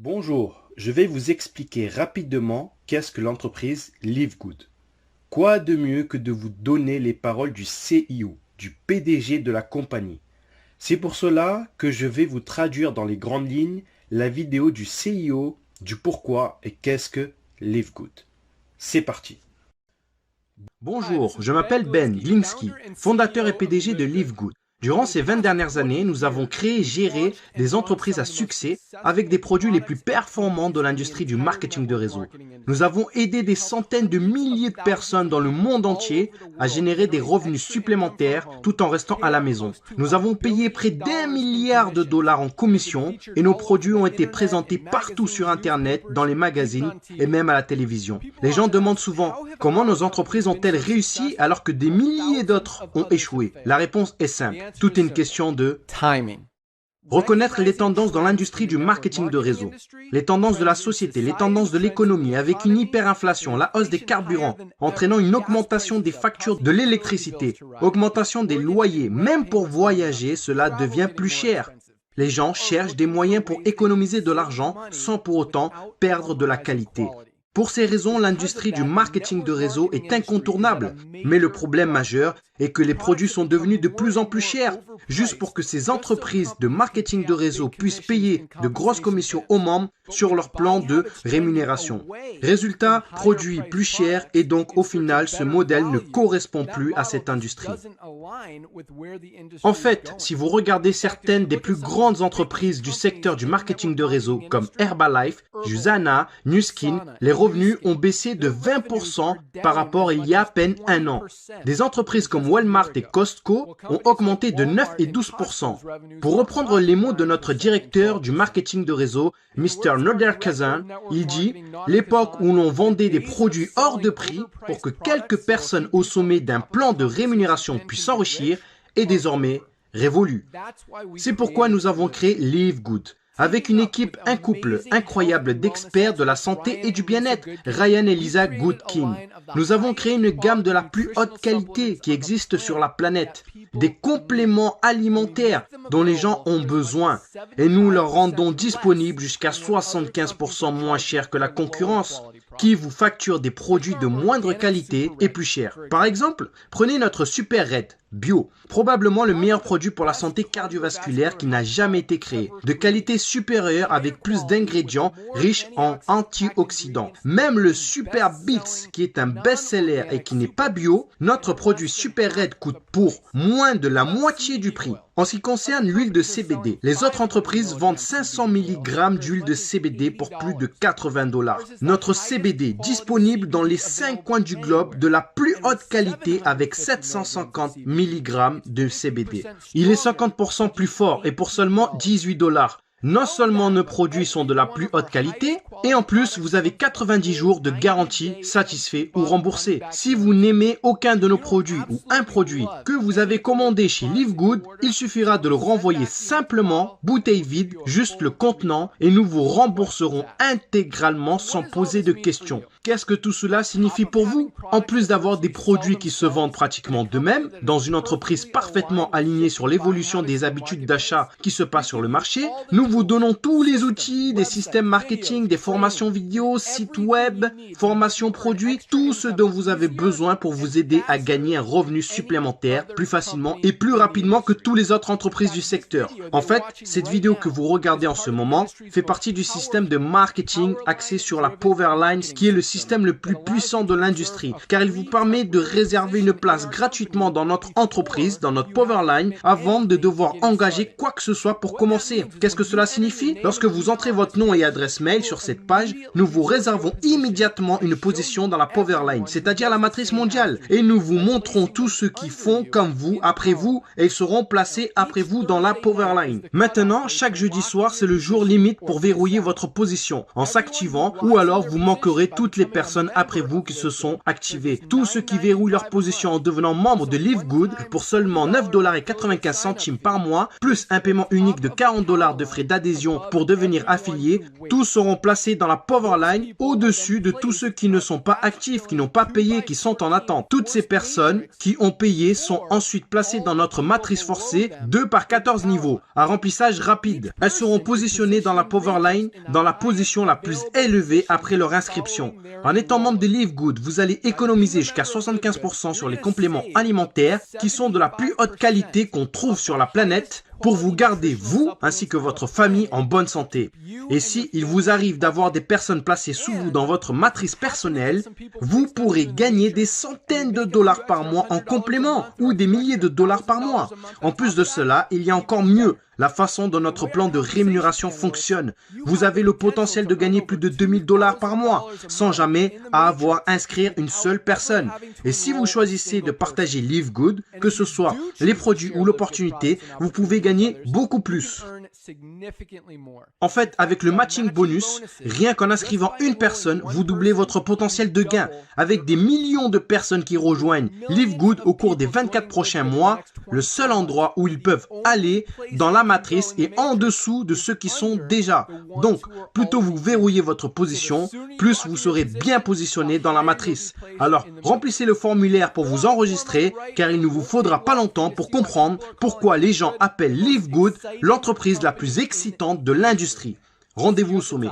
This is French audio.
Bonjour, je vais vous expliquer rapidement qu'est-ce que l'entreprise Live Good. Quoi de mieux que de vous donner les paroles du CIO, du PDG de la compagnie. C'est pour cela que je vais vous traduire dans les grandes lignes la vidéo du CIO, du pourquoi et qu'est-ce que Live Good. C'est parti. Bonjour, je m'appelle Ben Glinsky, fondateur et PDG de Live Good. Durant ces 20 dernières années, nous avons créé et géré des entreprises à succès avec des produits les plus performants de l'industrie du marketing de réseau. Nous avons aidé des centaines de milliers de personnes dans le monde entier à générer des revenus supplémentaires tout en restant à la maison. Nous avons payé près d'1 milliard de dollars en commission et nos produits ont été présentés partout sur Internet, dans les magazines et même à la télévision. Les gens demandent souvent comment nos entreprises ont-elles réussi alors que des milliers d'autres ont échoué. La réponse est simple. Tout est une question de timing. Reconnaître les tendances dans l'industrie du marketing de réseau, les tendances de la société, les tendances de l'économie avec une hyperinflation, la hausse des carburants, entraînant une augmentation des factures de l'électricité, augmentation des loyers, même pour voyager, cela devient plus cher. Les gens cherchent des moyens pour économiser de l'argent sans pour autant perdre de la qualité. Pour ces raisons, l'industrie du marketing de réseau est incontournable. Mais le problème majeur est que les produits sont devenus de plus en plus chers. Juste pour que ces entreprises de marketing de réseau puissent payer de grosses commissions aux membres sur leur plan de rémunération. Résultat, produits plus chers et donc au final, ce modèle ne correspond plus à cette industrie. En fait, si vous regardez certaines des plus grandes entreprises du secteur du marketing de réseau comme Herbalife, Usana, Nu Skin, les revenus ont baissé de 20% par rapport à il y a à peine un an. Des entreprises comme Walmart et Costco ont augmenté de 9 et 12%. Pour reprendre les mots de notre directeur du marketing de réseau, Mr. Noderkazan, il dit « L'époque où l'on vendait des produits hors de prix pour que quelques personnes au sommet d'un plan de rémunération puissent s'enrichir est désormais révolue. » C'est pourquoi nous avons créé Live Good. Avec une équipe, un couple incroyable d'experts de la santé et du bien-être, Ryan et Lisa Goodkin. Nous avons créé une gamme de la plus haute qualité qui existe sur la planète. Des compléments alimentaires dont les gens ont besoin. Et nous leur rendons disponibles jusqu'à 75% moins cher que la concurrence, qui vous facture des produits de moindre qualité et plus chers. Par exemple, prenez notre Super Red Bio, probablement le meilleur produit pour la santé cardiovasculaire qui n'a jamais été créé. De qualité supérieure avec plus d'ingrédients riches en antioxydants. Même le Super Beats, qui est un best-seller et qui n'est pas bio, notre produit Super Red coûte pour moins de la moitié du prix. En ce qui concerne l'huile de CBD, les autres entreprises vendent 500 mg d'huile de CBD pour plus de 80 $. Notre CBD disponible dans les 5 coins du globe de la plus haute qualité avec 750 mg de CBD. Il est 50% plus fort et pour seulement 18 $. Non seulement nos produits sont de la plus haute qualité, et en plus vous avez 90 jours de garantie satisfait ou remboursé. Si vous n'aimez aucun de nos produits ou un produit que vous avez commandé chez Live Good, il suffira de le renvoyer simplement, bouteille vide, juste le contenant, et nous vous rembourserons intégralement sans poser de questions. Qu'est-ce que tout cela signifie pour vous? En plus d'avoir des produits qui se vendent pratiquement d'eux-mêmes, dans une entreprise parfaitement alignée sur l'évolution des habitudes d'achat qui se passent sur le marché, nous vous donnons tous les outils, des systèmes marketing, des formations vidéo, sites web, formations produits, tout ce dont vous avez besoin pour vous aider à gagner un revenu supplémentaire plus facilement et plus rapidement que toutes les autres entreprises du secteur. En fait, cette vidéo que vous regardez en ce moment fait partie du système de marketing axé sur la Powerline, qui est le système le plus puissant de l'industrie, car il vous permet de réserver une place gratuitement dans notre entreprise, dans notre Powerline, avant de devoir engager quoi que ce soit pour commencer. Qu'est-ce que cela signifie? Lorsque vous entrez votre nom et adresse mail sur cette page, nous vous réservons immédiatement une position dans la Powerline, c'est-à-dire la matrice mondiale, et nous vous montrons tous ceux qui font comme vous, après vous, et ils seront placés après vous dans la Powerline. Maintenant, chaque jeudi soir, c'est le jour limite pour verrouiller votre position en s'activant, ou alors vous manquerez toutes les personnes après vous qui se sont activées. Tous ceux qui verrouillent leur position en devenant membre de Live Good pour seulement 9,95 $ par mois, plus un paiement unique de 40 $ de frais d'adhésion pour devenir affiliés, tous seront placés placés dans la Powerline au-dessus de tous ceux qui ne sont pas actifs, qui n'ont pas payé, qui sont en attente. Toutes ces personnes qui ont payé sont ensuite placées dans notre matrice forcée 2 par 14 niveaux, à remplissage rapide. Elles seront positionnées dans la Powerline dans la position la plus élevée après leur inscription. En étant membre de Live Good, vous allez économiser jusqu'à 75% sur les compléments alimentaires qui sont de la plus haute qualité qu'on trouve sur la planète pour vous garder, vous, ainsi que votre famille, en bonne santé. Et si il vous arrive d'avoir des personnes placées sous vous dans votre matrice personnelle, vous pourrez gagner des centaines de dollars par mois en complément ou des milliers de dollars par mois. En plus de cela, il y a encore mieux. La façon dont notre plan de rémunération fonctionne. Vous avez le potentiel de gagner plus de 2000 dollars par mois sans jamais avoir à inscrire une seule personne. Et si vous choisissez de partager Live Good, que ce soit les produits ou l'opportunité, vous pouvez gagner beaucoup plus. En fait, avec le matching bonus, rien qu'en inscrivant une personne, vous doublez votre potentiel de gain. Avec des millions de personnes qui rejoignent Live Good au cours des 24 prochains mois, le seul endroit où ils peuvent aller dans la matrice est en dessous de ceux qui sont déjà. Donc, plus tôt vous verrouillez votre position, plus vous serez bien positionné dans la matrice. Alors, remplissez le formulaire pour vous enregistrer, car il ne vous faudra pas longtemps pour comprendre pourquoi les gens appellent Live Good l'entreprise la plus excitante de l'industrie. Rendez-vous au sommet.